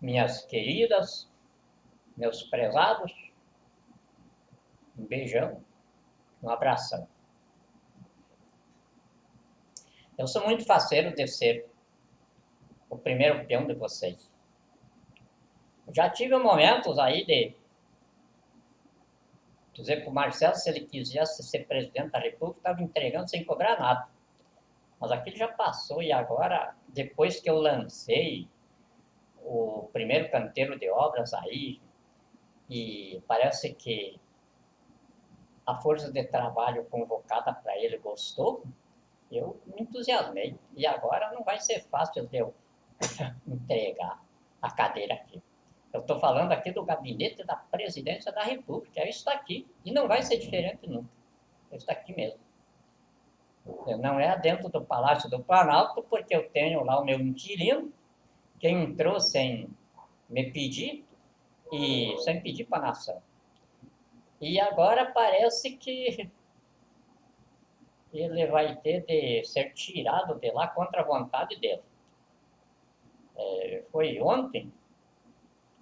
minhas queridas, meus prezados, um beijão, um abração. Eu sou muito faceiro de ser o primeiro peão de vocês. Já tive momentos aí de dizer para o Marcelo, se ele quisesse ser presidente da República, estava entregando sem cobrar nada. Mas aquilo já passou e agora, depois que eu lancei o primeiro canteiro de obras aí, e parece que a força de trabalho convocada para ele gostou, eu me entusiasmei. E agora não vai ser fácil de eu entregar a cadeira aqui. Eu estou falando aqui do gabinete da presidência da República. É isso aqui. E não vai ser diferente nunca. É isso aqui mesmo. Não é dentro do Palácio do Planalto, porque eu tenho lá o meu inquilino, que entrou sem me pedir e sem pedir para a nação. E agora parece que ele vai ter de ser tirado de lá contra a vontade dele. Foi ontem,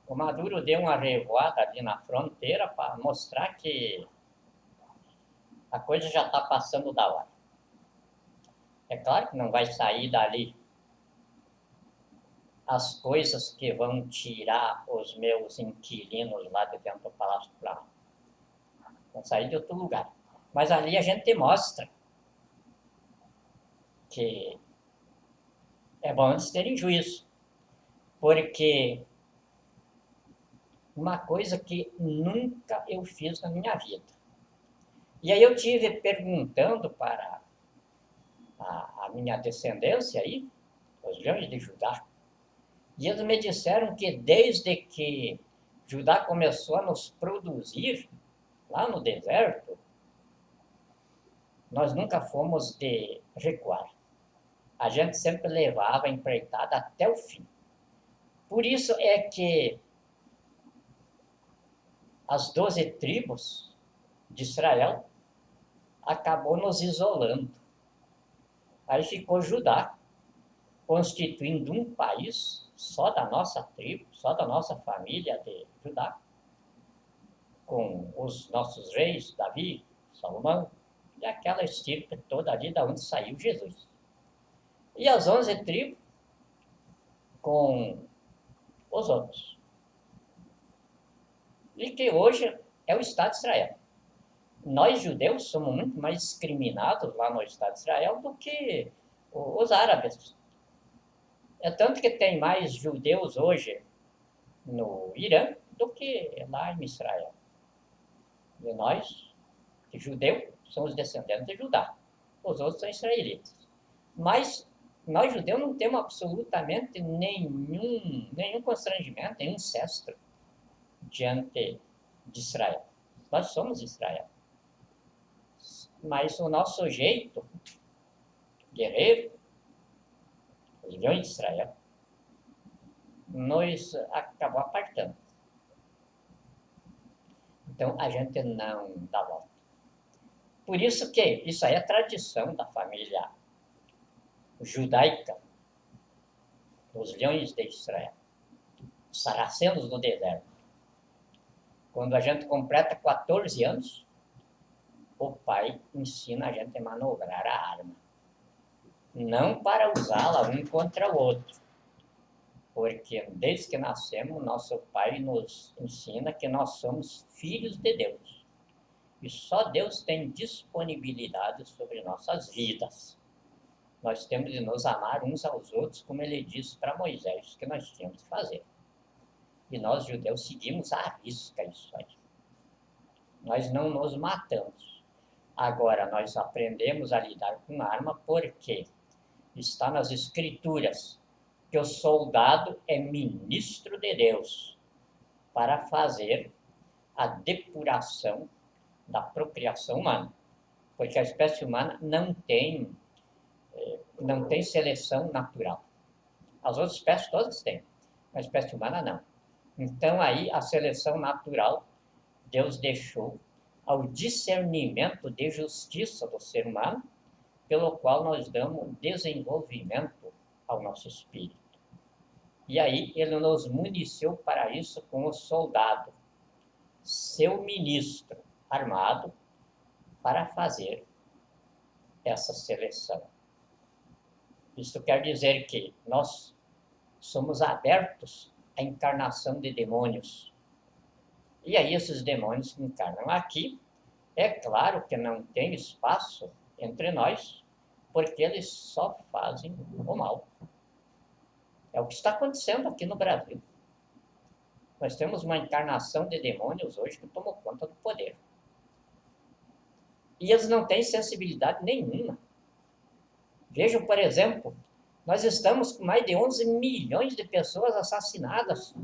o Maduro deu uma revoada ali na fronteira para mostrar que a coisa já está passando da hora. É claro que não vai sair dali as coisas que vão tirar os meus inquilinos lá de dentro do Palácio do Planalto. Vão sair de outro lugar. Mas ali a gente mostra que é bom eles terem juízo. Porque uma coisa que nunca eu fiz na minha vida. E aí eu tive perguntando para a minha descendência aí, os leões de Judá, e eles me disseram que desde que Judá começou a nos produzir lá no deserto, nós nunca fomos de recuar. A gente sempre levava a empreitada até o fim. Por isso é que as 12 tribos de Israel acabou nos isolando. Aí ficou Judá, constituindo um país só da nossa tribo, só da nossa família de Judá, com os nossos reis, Davi, Salomão, e aquela estirpe toda ali da onde saiu Jesus. E as 11 tribos com os outros. E que hoje é o Estado de Israel. Nós, judeus, somos muito mais discriminados lá no Estado de Israel do que os árabes. É tanto que tem mais judeus hoje no Irã do que lá em Israel. E nós, judeus, somos descendentes de Judá. Os outros são israelitas. Mas nós, judeus, não temos absolutamente nenhum constrangimento, nenhum cesto diante de Israel. Nós somos Israel. Mas o nosso jeito guerreiro, os leões de Israel, nos acabou apartando. Então a gente não dá volta. Por isso que isso aí é tradição da família judaica, dos leões de Israel, os saracenos do deserto. Quando a gente completa 14 anos, o pai ensina a gente a manobrar a arma. Não para usá-la um contra o outro, porque desde que nascemos, nosso pai nos ensina que nós somos filhos de Deus. E só Deus tem disponibilidade sobre nossas vidas. Nós temos de nos amar uns aos outros, como ele disse para Moisés, que nós tínhamos de fazer. E nós, judeus, seguimos à risca isso aí. Nós não nos matamos. Agora, nós aprendemos a lidar com arma porque está nas Escrituras que o soldado é ministro de Deus para fazer a depuração da procriação humana. Porque a espécie humana não tem seleção natural. As outras espécies todas têm, a espécie humana não. Então aí a seleção natural Deus deixou ao discernimento de justiça do ser humano, pelo qual nós damos desenvolvimento ao nosso espírito. E aí ele nos municiou para isso com o soldado, seu ministro armado, para fazer essa seleção. Isso quer dizer que nós somos abertos à encarnação de demônios. E aí esses demônios que encarnam aqui, é claro que não tem espaço entre nós, porque eles só fazem o mal. É o que está acontecendo aqui no Brasil. Nós temos uma encarnação de demônios hoje que tomou conta do poder. E eles não têm sensibilidade nenhuma. Vejam, por exemplo, nós estamos com mais de 11 milhões de pessoas assassinadas.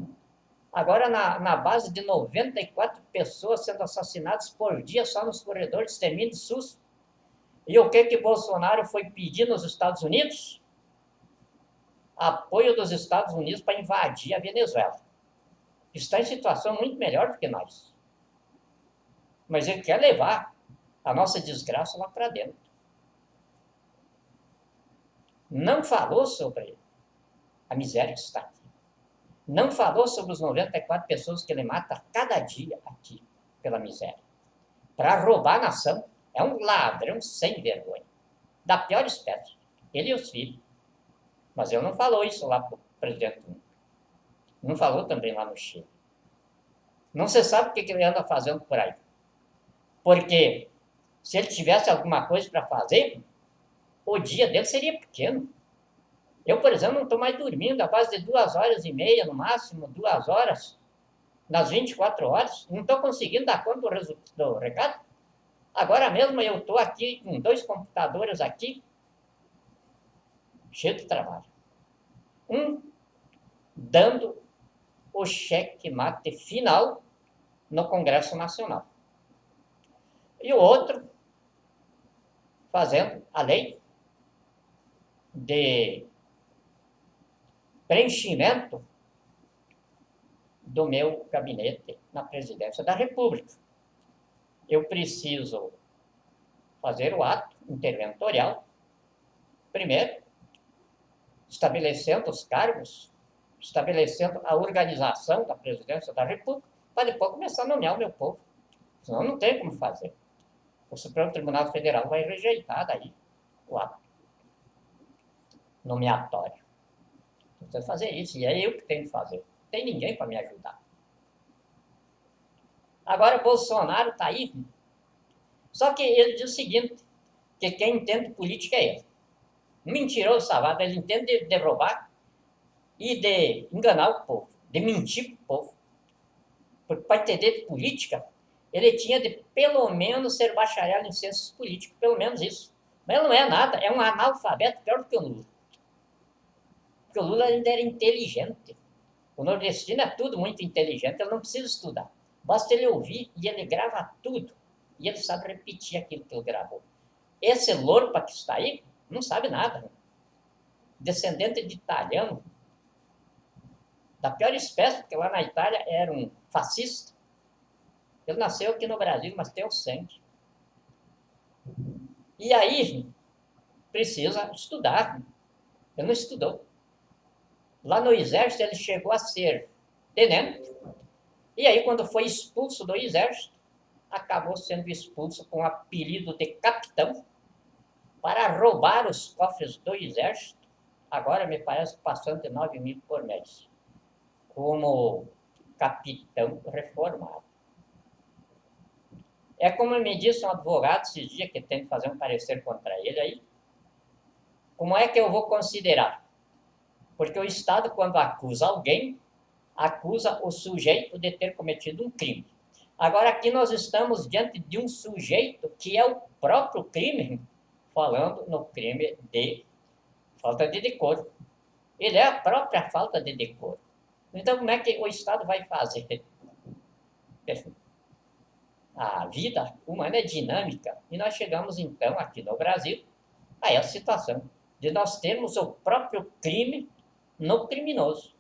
Agora, na base de 94 pessoas sendo assassinadas por dia só nos corredores de extermínio de SUS. E o que Bolsonaro foi pedir nos Estados Unidos? Apoio dos Estados Unidos para invadir a Venezuela. Está em situação muito melhor do que nós. Mas ele quer levar a nossa desgraça lá para dentro. Não falou sobre a miséria que está aqui. Não falou sobre os 94 pessoas que ele mata cada dia aqui pela miséria. Para roubar a nação. É um ladrão sem vergonha. Da pior espécie. Ele e os filhos. Mas ele não falou isso lá para o presidente. Não falou também lá no Chile. Não se sabe o que ele anda fazendo por aí. Porque se ele tivesse alguma coisa para fazer, o dia dele seria pequeno. Eu, por exemplo, não estou mais dormindo, a base de 2h30, no máximo, 2 horas, nas 24 horas. Não estou conseguindo dar conta do recado. Agora mesmo eu estou aqui com 2 computadores aqui, cheio de trabalho. Um dando o cheque-mate final no Congresso Nacional. E o outro fazendo a lei de preenchimento do meu gabinete na presidência da República. Eu preciso fazer o ato interventorial, primeiro, estabelecendo os cargos, estabelecendo a organização da presidência da República, para depois começar a nomear o meu povo. Senão não tem como fazer. O Supremo Tribunal Federal vai rejeitar daí o ato nomeatório. Precisa fazer isso, e é eu que tenho que fazer. Não tem ninguém para me ajudar. Agora, Bolsonaro está aí. Só que ele diz o seguinte, que quem entende política é ele. Mentiroso, safado, ele entende de roubar e de enganar o povo, de mentir para o povo. Porque para entender de política, ele tinha de, pelo menos, ser bacharel em ciências políticas, pelo menos isso. Mas ele não é nada, é um analfabeto pior do que o Lula. Porque o Lula ainda era inteligente. O nordestino é tudo muito inteligente, ele não precisa estudar. Basta ele ouvir e ele grava tudo. E ele sabe repetir aquilo que ele gravou. Esse lorpa que está aí, não sabe nada. Descendente de italiano, da pior espécie, porque lá na Itália era um fascista. Ele nasceu aqui no Brasil, mas tem o sangue. E aí, precisa estudar. Ele não estudou. Lá no exército, ele chegou a ser tenente. E aí, quando foi expulso do exército, acabou sendo expulso com o apelido de capitão para roubar os cofres do exército. Agora, me parece, passando de 9 mil por mês. Como capitão reformado. É como me disse um advogado esses dias que tem que fazer um parecer contra ele aí. Como é que eu vou considerar? Porque o Estado, quando acusa alguém, acusa o sujeito de ter cometido um crime. Agora, aqui nós estamos diante de um sujeito que é o próprio crime, falando no crime de falta de decoro. Ele é a própria falta de decoro. Então, como é que o Estado vai fazer? A vida humana é dinâmica. E nós chegamos, então, aqui no Brasil, a essa situação de nós termos o próprio crime no criminoso.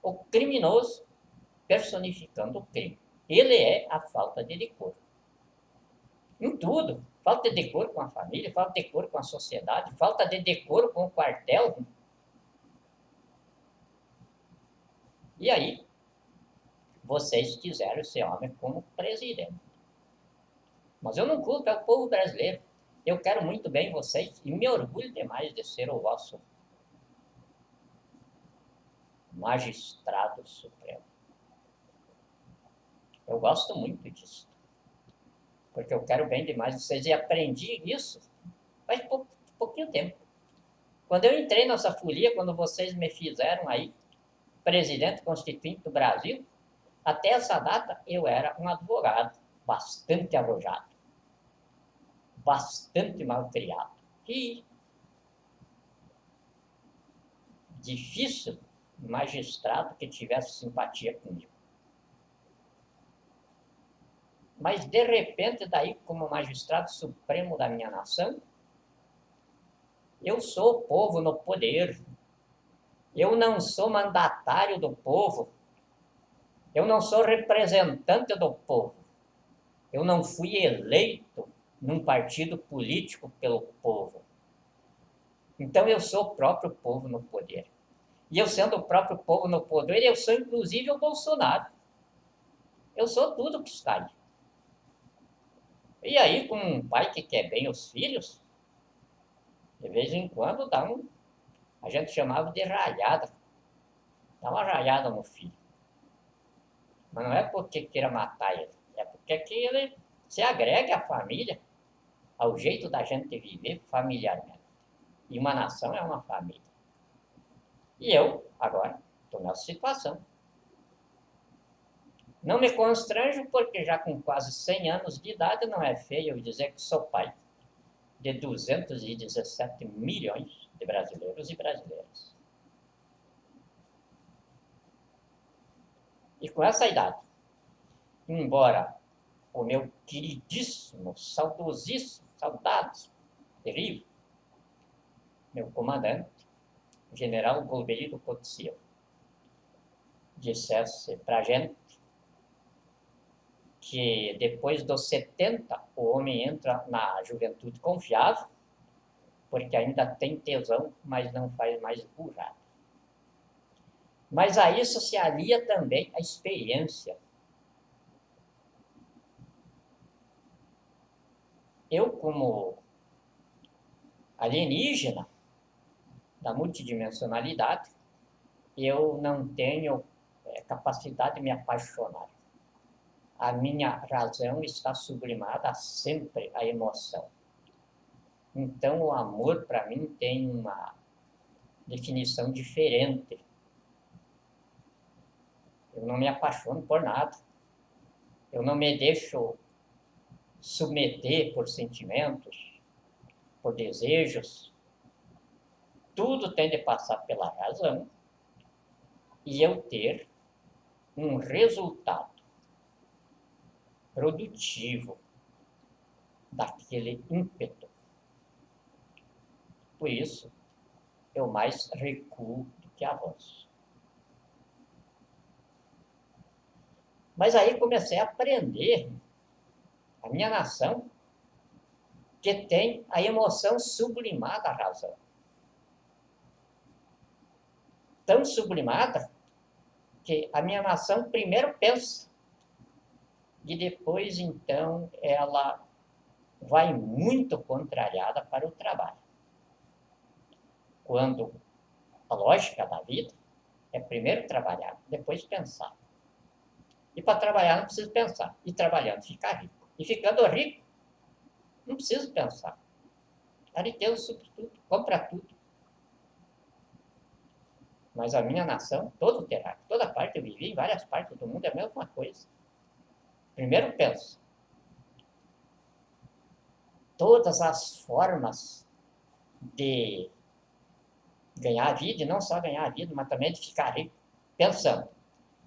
O criminoso personificando o crime. Ele é a falta de decoro. Em tudo. Falta de decoro com a família, falta de decoro com a sociedade, falta de decoro com o quartel. E aí, vocês quiseram esse homem como presidente. Mas eu não culpo, é o povo brasileiro. Eu quero muito bem vocês e me orgulho demais de ser o vosso magistrado supremo. Eu gosto muito disso. Porque eu quero bem demais vocês. E aprendi isso faz pouquinho tempo. Quando eu entrei nessa folia, quando vocês me fizeram aí presidente constituinte do Brasil, até essa data eu era um advogado bastante arrojado, bastante mal criado. E difícil magistrado que tivesse simpatia comigo. Mas, de repente, daí, como magistrado supremo da minha nação, eu sou o povo no poder. Eu não sou mandatário do povo. Eu não sou representante do povo. Eu não fui eleito num partido político pelo povo. Então, eu sou o próprio povo no poder. E eu, sendo o próprio povo no poder, eu sou, inclusive, o Bolsonaro. Eu sou tudo que está aí. E aí, com um pai que quer bem os filhos, de vez em quando dá a gente chamava de ralhada. Dá uma ralhada no filho. Mas não é porque queira matar ele, é porque que ele se agrega à família, ao jeito da gente viver familiarmente. E uma nação é uma família. E eu, agora, estou nessa situação. Não me constranjo porque já com quase 100 anos de idade não é feio eu dizer que sou pai de 217 milhões de brasileiros e brasileiras. E com essa idade, embora o meu queridíssimo, saudosíssimo, saudades, terrível, meu comandante, o general Golbeiro Couto Silva, dissesse para a gente que depois dos 70 o homem entra na juventude confiável, porque ainda tem tesão, mas não faz mais burrada. Mas a isso se alia também a experiência. Eu, como alienígena da multidimensionalidade, eu não tenho capacidade de me apaixonar. A minha razão está sublimada sempre à emoção. Então, o amor, para mim, tem uma definição diferente. Eu não me apaixono por nada. Eu não me deixo submeter por sentimentos, por desejos. Tudo tem de passar pela razão e eu ter um resultado produtivo daquele ímpeto. Por isso, eu mais recuo do que avanço. Mas aí comecei a aprender a minha nação, que tem a emoção sublimada à razão. Tão sublimada que a minha nação primeiro pensa e depois, então, ela vai muito contrariada para o trabalho. Quando a lógica da vida é primeiro trabalhar, depois pensar. E para trabalhar não precisa pensar. E trabalhando ficar rico. E ficando rico, não precisa pensar. A riqueza supre tudo, compra tudo. Mas a minha nação, todo terráqueo, toda parte, eu vivi em várias partes do mundo, é a mesma coisa. Primeiro pensa. Todas as formas de ganhar a vida, e não só ganhar a vida, mas também de ficar rico, pensando.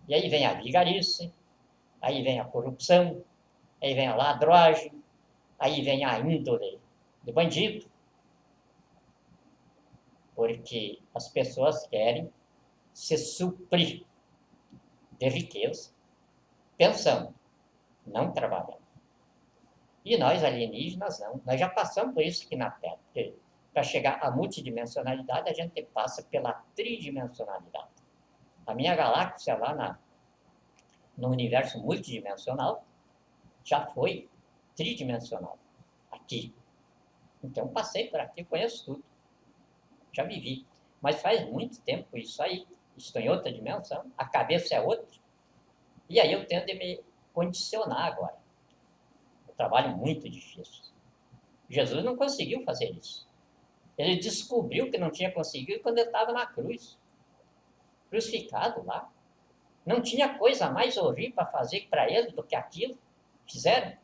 E aí vem a vigarice, aí vem a corrupção, aí vem a ladroagem, aí vem a índole de bandido. Porque as pessoas querem se suprir de riqueza, pensando, não trabalhando. E nós, alienígenas, não. Nós já passamos por isso aqui na Terra. Para chegar à multidimensionalidade, a gente passa pela tridimensionalidade. A minha galáxia lá no universo multidimensional já foi tridimensional, aqui. Então passei por aqui, conheço tudo, já vivi. Mas faz muito tempo isso aí, estou em outra dimensão, a cabeça é outra, e aí eu tento me condicionar agora. Um trabalho muito difícil. Jesus não conseguiu fazer isso. Ele descobriu que não tinha conseguido quando ele estava na cruz, crucificado lá. Não tinha coisa mais horrível para fazer para ele do que aquilo. Fizeram.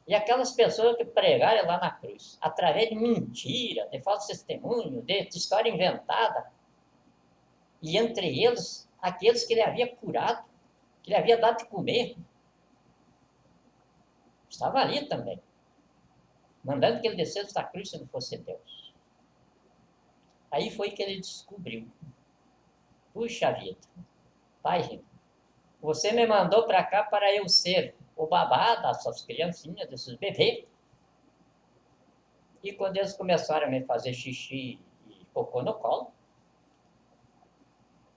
E aquelas pessoas que pregaram lá na cruz, através de mentira, de falso testemunho, de história inventada, e entre eles, aqueles que ele havia curado, que ele havia dado de comer, estava ali também, mandando que ele descesse da cruz se não fosse Deus. Aí foi que ele descobriu. Puxa vida, Pai, você me mandou para cá para eu ser o babá dessas criancinhas, desses bebês. E quando eles começaram a me fazer xixi e cocô no colo,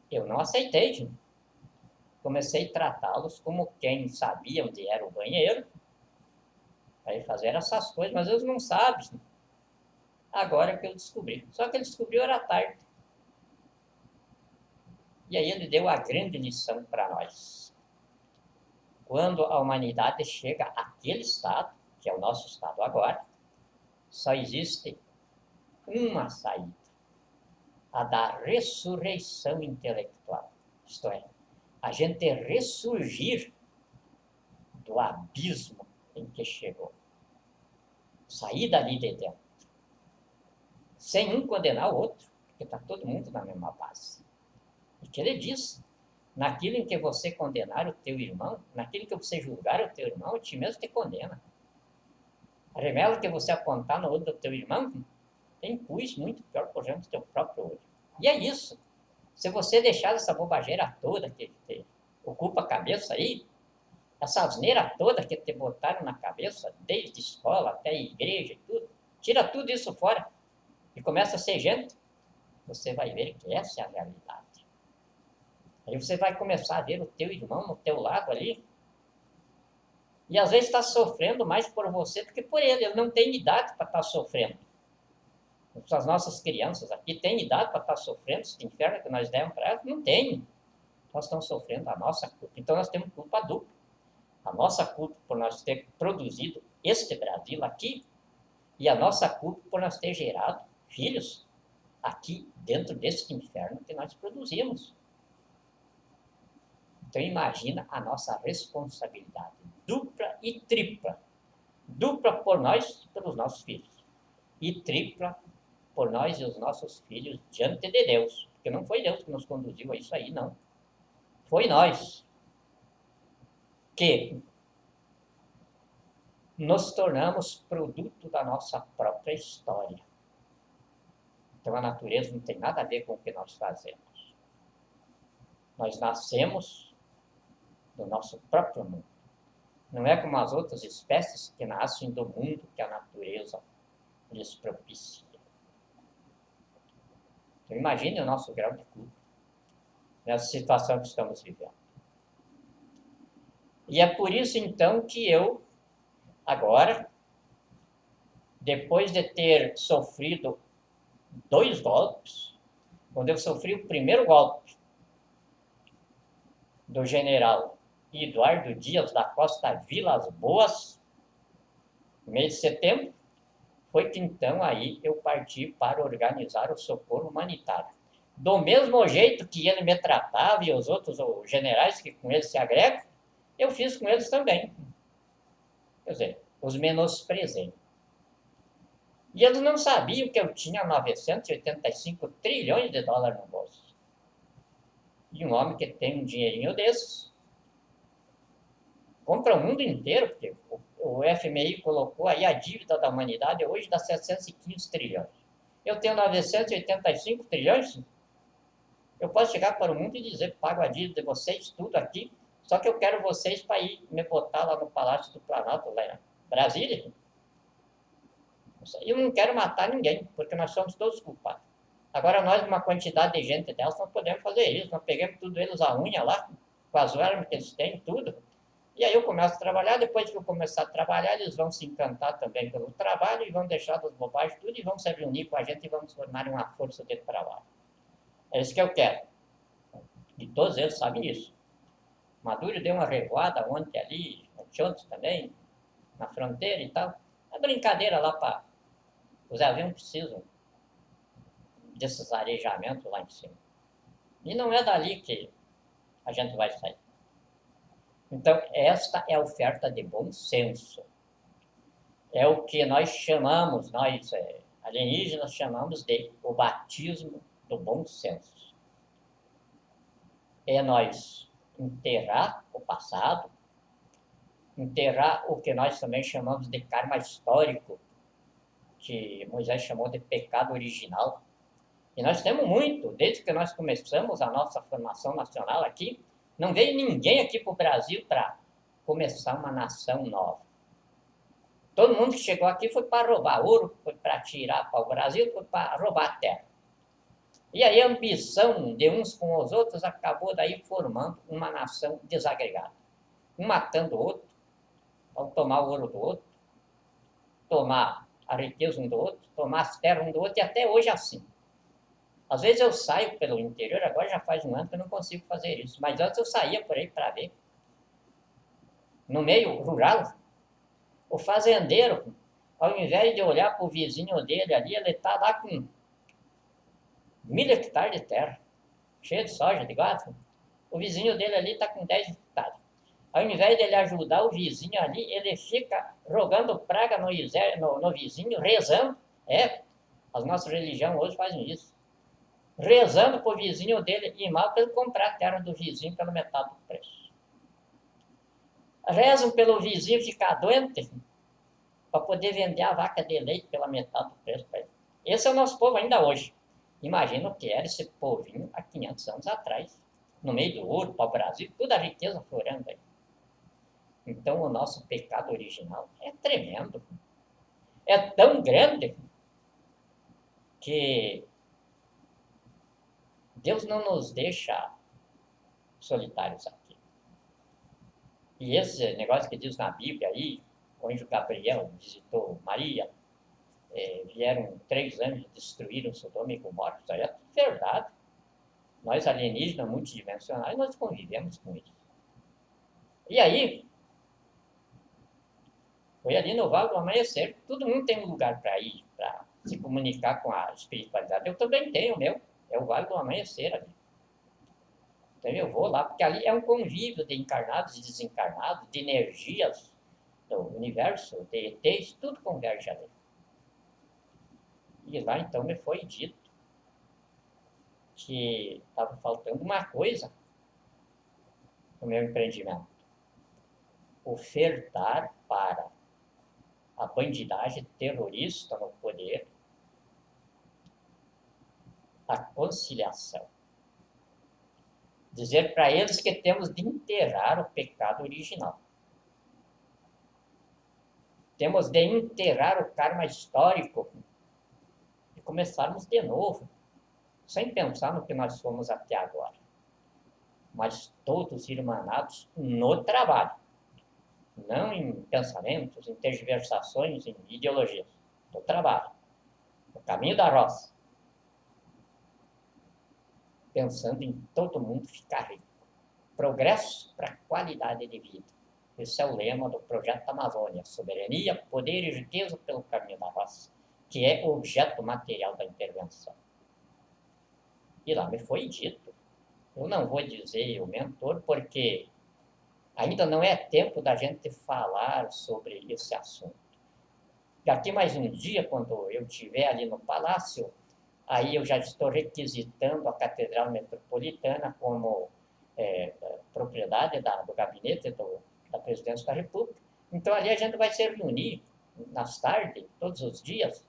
eu não aceitei, gente. Comecei a tratá-los como quem sabia onde era o banheiro, para fazer essas coisas, mas eles não sabem. Agora que eu descobri. Só que ele descobriu era tarde. E aí ele deu a grande lição para nós. Quando a humanidade chega àquele estado, que é o nosso estado agora, só existe uma saída, a da ressurreição intelectual. Isto é, a gente ressurgir do abismo em que chegou. Sair dali de dentro. Sem um condenar o outro, porque está todo mundo na mesma base. E que ele diz, naquilo em que você condenar o teu irmão, naquilo em que você julgar o teu irmão, o ti mesmo te condena. A remela que você apontar no olho do teu irmão, tem pus muito pior por exemplo do teu próprio olho. E é isso. Se você deixar essa bobageira toda que ocupa a cabeça aí, essa asneira toda que te botaram na cabeça, desde escola até igreja e tudo, tira tudo isso fora e começa a ser gente, você vai ver que essa é a realidade. Aí você vai começar a ver o teu irmão no teu lado ali, e às vezes está sofrendo mais por você do que por ele. Ele não tem idade para estar sofrendo. As nossas crianças aqui têm idade para estar sofrendo esse inferno que nós demos para elas? Não tem. Nós estamos sofrendo a nossa culpa. Então nós temos culpa dupla. A nossa culpa por nós ter produzido este Brasil aqui, e a nossa culpa por nós ter gerado filhos aqui dentro desse inferno que nós produzimos. Então imagina a nossa responsabilidade dupla e tripla. Dupla por nós e pelos nossos filhos. E tripla por nós e os nossos filhos diante de Deus. Porque não foi Deus que nos conduziu a isso aí, não. Foi nós que nos tornamos produto da nossa própria história. Então a natureza não tem nada a ver com o que nós fazemos. Nós nascemos do nosso próprio mundo. Não é como as outras espécies que nascem do mundo que a natureza lhes propicia. Então imagine o nosso grau de culpa nessa situação que estamos vivendo. E é por isso então que eu, agora, depois de ter sofrido 2 golpes, quando eu sofri o primeiro golpe do general Eduardo Dias da Costa Vilas Boas, no mês de setembro, foi que então aí eu parti para organizar o socorro humanitário. Do mesmo jeito que ele me tratava e os outros os generais que com ele se agregam, eu fiz com eles também. Quer dizer, os menosprezei. E eles não sabiam que eu tinha 985 trilhões de dólares no bolso. E um homem que tem um dinheirinho desses compra o mundo inteiro, porque o FMI colocou aí a dívida da humanidade hoje dá 715 trilhões. Eu tenho 985 trilhões, eu posso chegar para o mundo e dizer, pago a dívida de vocês, tudo aqui, só que eu quero vocês para ir me botar lá no Palácio do Planalto, lá em Brasília. Eu não quero matar ninguém, porque nós somos todos culpados. Agora nós, uma quantidade de gente delas, não podemos fazer isso. Nós pegamos tudo eles a unha lá, com as armas que eles têm, tudo. E aí eu começo a trabalhar, depois que eu começar a trabalhar, eles vão se encantar também pelo trabalho e vão deixar das bobagens tudo e vão se reunir com a gente e vamos formar uma força de trabalho. É isso que eu quero. E todos eles sabem disso. Maduro deu uma revoada ontem ali, ontem também, na fronteira e tal. É brincadeira lá para... Os aviões precisam desses arejamentos lá em cima. E não é dali que a gente vai sair. Então, esta é a oferta de bom senso. É o que nós chamamos, nós alienígenas chamamos de o batismo do bom senso. É nós enterrar o passado, enterrar o que nós também chamamos de karma histórico, que Moisés chamou de pecado original. E nós temos muito, desde que nós começamos a nossa formação nacional aqui, não veio ninguém aqui para o Brasil para começar uma nação nova. Todo mundo que chegou aqui foi para roubar ouro, foi para tirar para o Brasil, foi para roubar a terra. E aí a ambição de uns com os outros acabou daí formando uma nação desagregada. Um matando o outro, para tomar o ouro do outro, tomar a riqueza um do outro, tomar as terras um do outro, e até hoje é assim. Às vezes eu saio pelo interior, agora já faz um ano que eu não consigo fazer isso, mas antes eu saía por aí para ver. No meio rural, o fazendeiro, ao invés de olhar para o vizinho dele ali, ele está lá com 1.000 hectares de terra, cheio de soja, de gado. O vizinho dele ali está com 10 hectares. Ao invés de ele ajudar o vizinho ali, ele fica jogando praga no vizinho, rezando. As nossas religiões hoje fazem isso. Rezando para o vizinho dele ir mal para ele comprar a terra do vizinho pela metade do preço. Rezam pelo vizinho ficar doente para poder vender a vaca de leite pela metade do preço para ele. Esse é o nosso povo ainda hoje. Imagina o que era esse povinho há 500 anos atrás, no meio do ouro, para o Brasil, toda a riqueza florando aí. Então o nosso pecado original é tremendo. É tão grande que Deus não nos deixa solitários aqui. E esse negócio que diz na Bíblia aí, o anjo Gabriel visitou Maria, vieram 3 anjos e destruíram Sodoma e Gomorra, isso aí é tudo verdade. Nós alienígenas multidimensionais, nós convivemos com isso. E aí, foi ali no Vale do Amanhecer, todo mundo tem um lugar para ir, para se comunicar com a espiritualidade. Eu também tenho o meu, é o Vale do Amanhecer ali. Então eu vou lá, porque ali é um convívio de encarnados e desencarnados, de energias do universo, de ETs, tudo converge ali. E lá então me foi dito que estava faltando uma coisa no meu empreendimento. Ofertar para a bandidagem terrorista no poder a conciliação. Dizer para eles que temos de enterrar o pecado original. Temos de enterrar o karma histórico e começarmos de novo, sem pensar no que nós fomos até agora. Mas todos irmanados no trabalho, não em pensamentos, em tergiversações, em ideologias. No trabalho, no caminho da roça. Pensando em todo mundo ficar rico. Progresso para qualidade de vida. Esse é o lema do Projeto Amazônia. Soberania, poder e riqueza pelo caminho da roça, que é o objeto material da intervenção. E lá me foi dito. Eu não vou dizer o mentor, porque ainda não é tempo da gente falar sobre esse assunto. Daqui mais um dia, quando eu estiver ali no palácio, aí eu já estou requisitando a Catedral Metropolitana como propriedade do gabinete da Presidência da República. Então ali a gente vai se reunir nas tardes, todos os dias,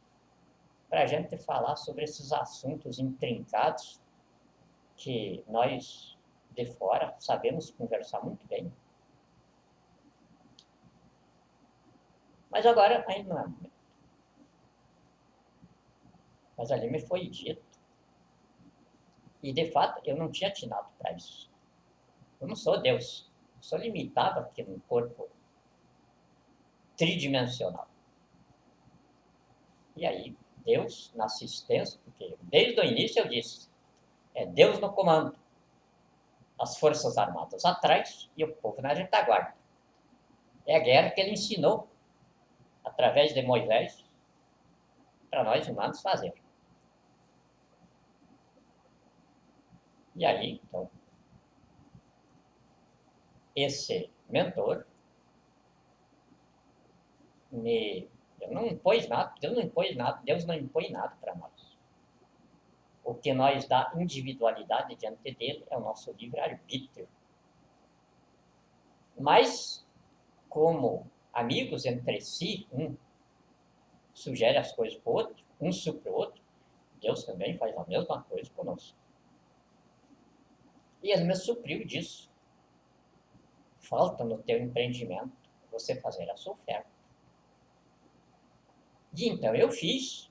para a gente falar sobre esses assuntos intrincados que nós de fora sabemos conversar muito bem. Mas agora ainda não é. Mas ali me foi dito E, de fato, eu não tinha atinado para isso. Eu não sou Deus. Eu sou limitado aqui num corpo tridimensional. E aí, Deus, na assistência, porque desde o início eu disse, é Deus no comando, as Forças Armadas atrás e o povo na retaguarda. É a guerra que ele ensinou, através de Moisés, para nós humanos fazer. E aí, então, esse mentor eu não impôs nada, Deus não impôs nada, Deus não impõe nada para nós. O que nós dá individualidade diante dele é o nosso livre-arbítrio. Mas, como amigos entre si, um sugere as coisas para o outro, um supra o outro, Deus também faz a mesma coisa conosco. E ele me supriu disso. Falta no teu empreendimento você fazer a sua oferta. E então eu fiz.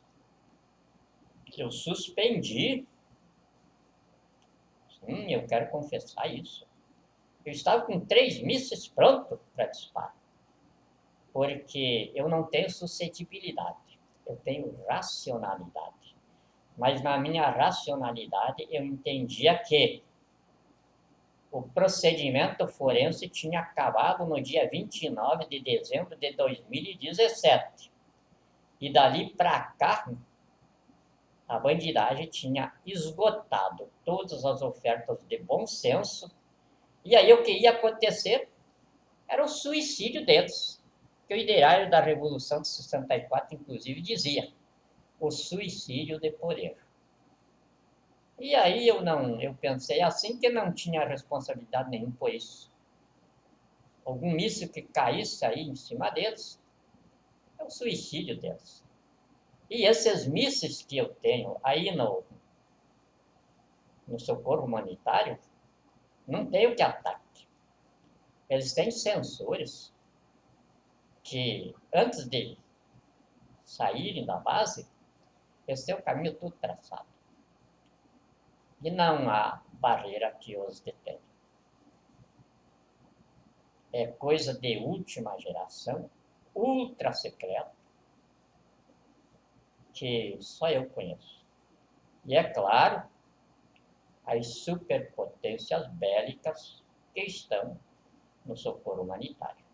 Eu suspendi. Sim, eu quero confessar isso. Eu estava com 3 mísseis prontos para disparar. Porque eu não tenho suscetibilidade. Eu tenho racionalidade. Mas na minha racionalidade eu entendia que o procedimento forense tinha acabado no dia 29 de dezembro de 2017. E dali para cá, a bandidagem tinha esgotado todas as ofertas de bom senso. E aí o que ia acontecer era o suicídio deles. Que o ideário da Revolução de 64, inclusive, dizia o suicídio de poder. E aí eu pensei assim que não tinha responsabilidade nenhuma por isso. Algum míssil que caísse aí em cima deles, é o suicídio deles. E esses mísseis que eu tenho aí no socorro humanitário, não tem o que ataque. Eles têm sensores que, antes de saírem da base, eles têm o caminho tudo traçado. E não há barreira que os detém. É coisa de última geração, ultra secreta, que só eu conheço. E é claro, as superpotências bélicas que estão no socorro humanitário.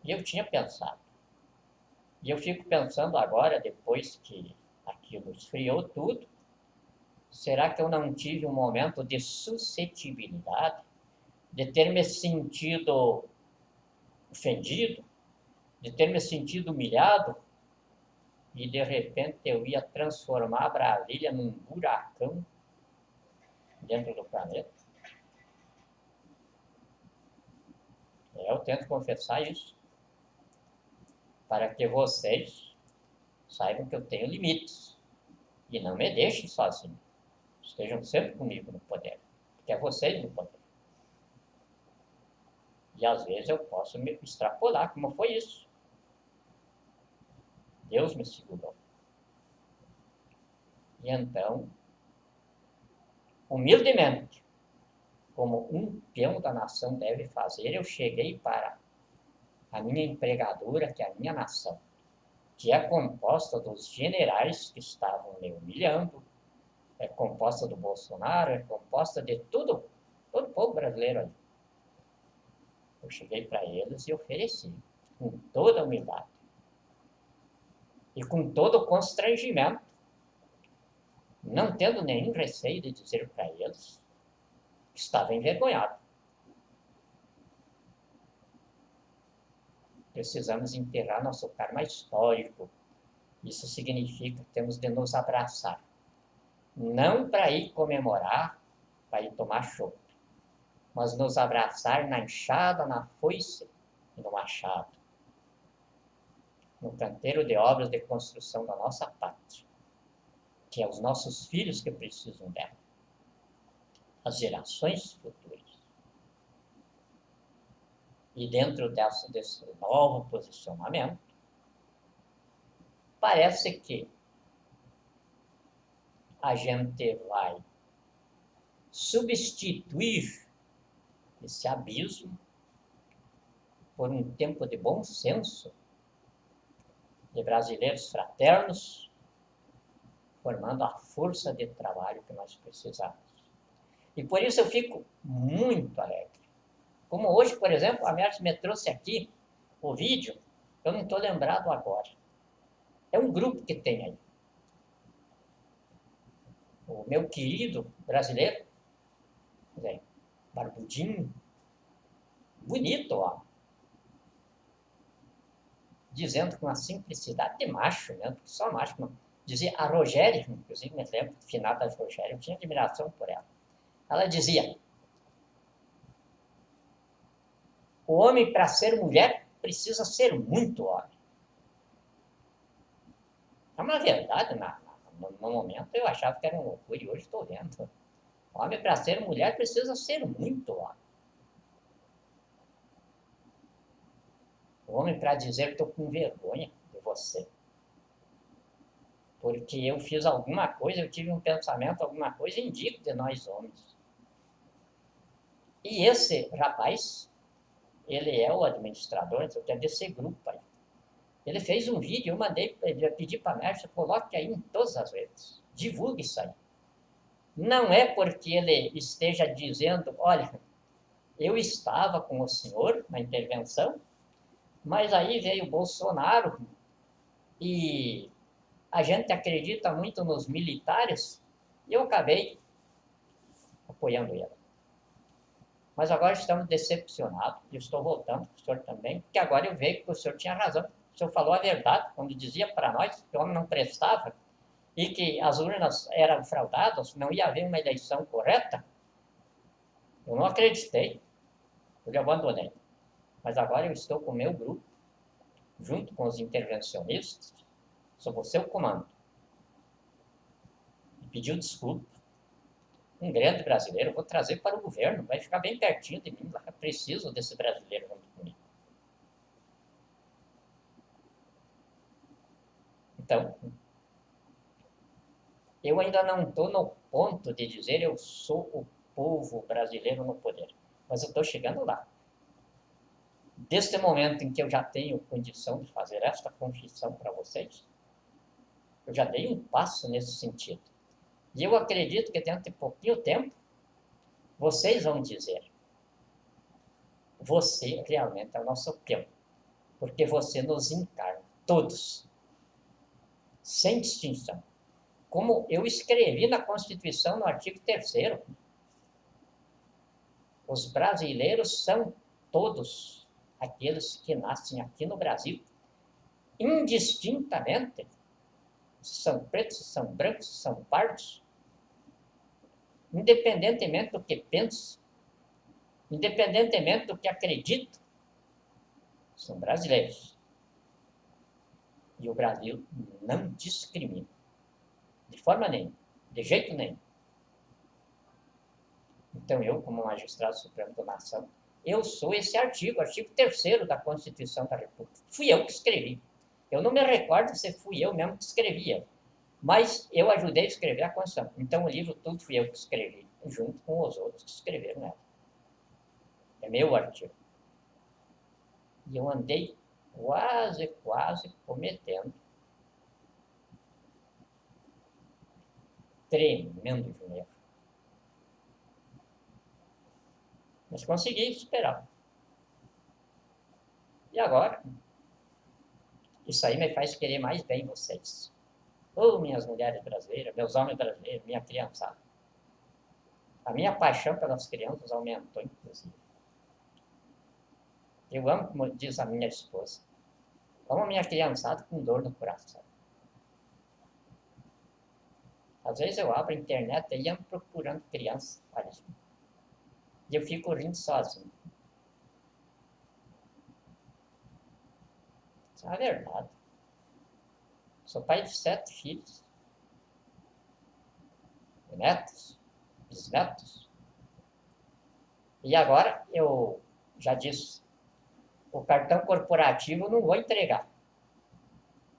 E eu tinha pensado. E eu fico pensando agora, depois que aquilo esfriou tudo, será que eu não tive um momento de suscetibilidade, de ter me sentido ofendido, de ter me sentido humilhado, e de repente eu ia transformar Brasília num buracão dentro do planeta? Eu tento confessar isso, para que vocês saibam que eu tenho limites e não me deixem sozinho. Estejam sempre comigo no poder, porque é vocês no poder. E às vezes eu posso me extrapolar, como foi isso. Deus me segurou. E então, humildemente, como um peão da nação deve fazer, eu cheguei para a minha empregadora, que é a minha nação, que é composta dos generais que estavam me humilhando, é composta do Bolsonaro, é composta de todo o povo brasileiro ali. Eu cheguei para eles e ofereci, com toda a humildade e com todo o constrangimento, não tendo nenhum receio de dizer para eles que estava envergonhado. Precisamos enterrar nosso karma histórico. Isso significa que temos de nos abraçar. Não para ir comemorar, para ir tomar chopp, mas nos abraçar na enxada, na foice e no machado, no canteiro de obras de construção da nossa pátria, que é os nossos filhos que precisam dela, as gerações futuras. E dentro desse novo posicionamento, parece que a gente vai substituir esse abismo por um tempo de bom senso, de brasileiros fraternos, formando a força de trabalho que nós precisamos. E por isso eu fico muito alegre. Como hoje, por exemplo, a Merce me trouxe aqui o vídeo, eu não estou lembrado agora. É um grupo que tem aí. O meu querido brasileiro, barbudinho, bonito, ó, dizendo com uma simplicidade de macho mesmo, porque só macho não. Dizia a Rogéria, inclusive me lembro do final da Rogéria, eu tinha admiração por ela. Ela dizia: o homem, para ser mulher, precisa ser muito homem. É uma verdade, no momento eu achava que era um loucura, e hoje estou vendo. O homem, para ser mulher, precisa ser muito homem. O homem, para dizer que estou com vergonha de você, porque eu fiz alguma coisa, eu tive um pensamento, alguma coisa indigno de nós homens. E esse rapaz, ele é o administrador desse grupo aí. Ele fez um vídeo, eu mandei, eu pedi para a Mércia, coloque aí em todas as redes, divulgue isso aí. Não é porque ele esteja dizendo, olha, eu estava com o senhor na intervenção, mas aí veio o Bolsonaro e a gente acredita muito nos militares e eu acabei apoiando ele. Mas agora estamos decepcionados, e estou voltando para o senhor também, porque agora eu vejo que o senhor tinha razão. O senhor falou a verdade quando dizia para nós que o homem não prestava e que as urnas eram fraudadas, não ia haver uma eleição correta. Eu não acreditei, eu abandonei. Mas agora eu estou com o meu grupo, junto com os intervencionistas, sob o seu comando. E pediu desculpa. Um grande brasileiro, eu vou trazer para o governo, vai ficar bem pertinho de mim, eu preciso desse brasileiro junto comigo. Então, eu ainda não estou no ponto de dizer eu sou o povo brasileiro no poder, mas eu estou chegando lá. Desde o momento em que eu já tenho condição de fazer esta confissão para vocês, eu já dei um passo nesse sentido. E eu acredito que dentro de pouquinho tempo, vocês vão dizer, você realmente é o nosso peão, porque você nos encarna, todos, sem distinção. Como eu escrevi na Constituição, no artigo 3º, os brasileiros são todos aqueles que nascem aqui no Brasil, indistintamente, se são pretos, se são brancos, se são pardos, independentemente do que pensam, independentemente do que acreditam, são brasileiros. E o Brasil não discrimina, de forma nenhuma, de jeito nenhum. Então eu, como magistrado supremo da nação, eu sou esse artigo 3º da Constituição da República. Fui eu que escrevi. Eu não me recordo se fui eu mesmo que escrevia, mas eu ajudei a escrever a Constituição. Então o livro todo fui eu que escrevi, junto com os outros que escreveram ela. É meu artigo. E eu andei quase cometendo tremendo de um erro. Mas consegui superar. E agora, isso aí me faz querer mais bem vocês. Minhas mulheres brasileiras, meus homens brasileiros, minha criançada. A minha paixão pelas crianças aumentou, inclusive. Eu amo, como diz a minha esposa, amo a minha criançada com dor no coração. Às vezes eu abro a internet e ando procurando criança, e eu fico rindo sozinho. Isso é a verdade. Sou pai de 7 filhos, netos, bisnetos. E agora eu já disse, o cartão corporativo eu não vou entregar.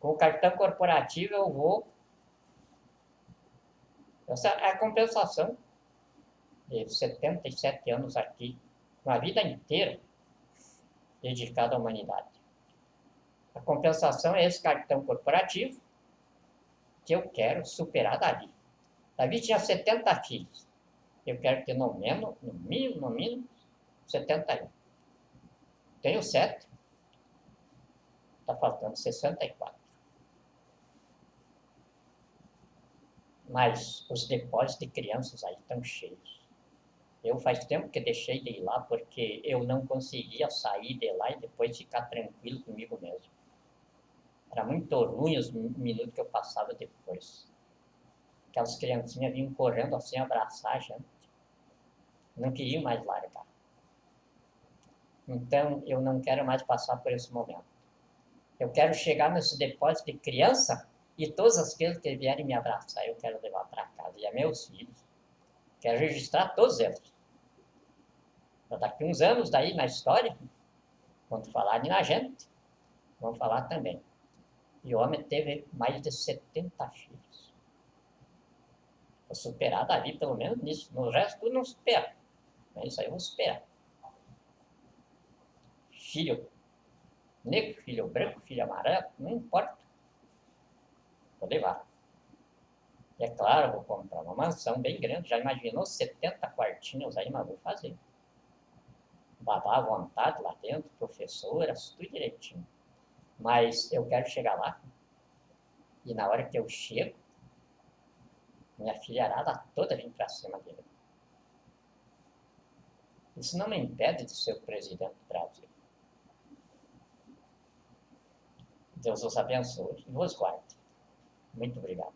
Com o cartão corporativo eu vou... Essa é a compensação e 77 anos aqui, uma vida inteira dedicada à humanidade. A compensação é esse cartão corporativo que eu quero superar Davi. Davi tinha 70 filhos. Eu quero ter no mínimo, 71. Tenho 7. Está faltando 64. Mas os depósitos de crianças aí estão cheios. Eu faz tempo que deixei de ir lá porque eu não conseguia sair de lá e depois ficar tranquilo comigo mesmo. Era muito ruim os minutos que eu passava depois. Aquelas criancinhas vinham correndo assim, abraçar a gente. Não queriam mais largar. Então, eu não quero mais passar por esse momento. Eu quero chegar nesse depósito de criança e todas as crianças que vierem me abraçar, eu quero levar para casa. E é meus filhos. Quero registrar todos eles. Para daqui uns anos, daí, na história, quando falarem na gente, vão falar também. E o homem teve mais de 70 filhos. Vou superar Davi, pelo menos nisso. No resto, tudo não supera. Mas isso aí eu vou superar. Filho negro, filho branco, filho amarelo, não importa. Vou levar. E é claro, vou comprar uma mansão bem grande. Já imaginou 70 quartinhos aí, mas vou fazer. Babá à vontade lá dentro, professoras, tudo direitinho. Mas eu quero chegar lá e na hora que eu chego, minha filharada toda vem para cima dele. Isso não me impede de ser o presidente do Brasil. Deus os abençoe e vos guarde. Muito obrigado.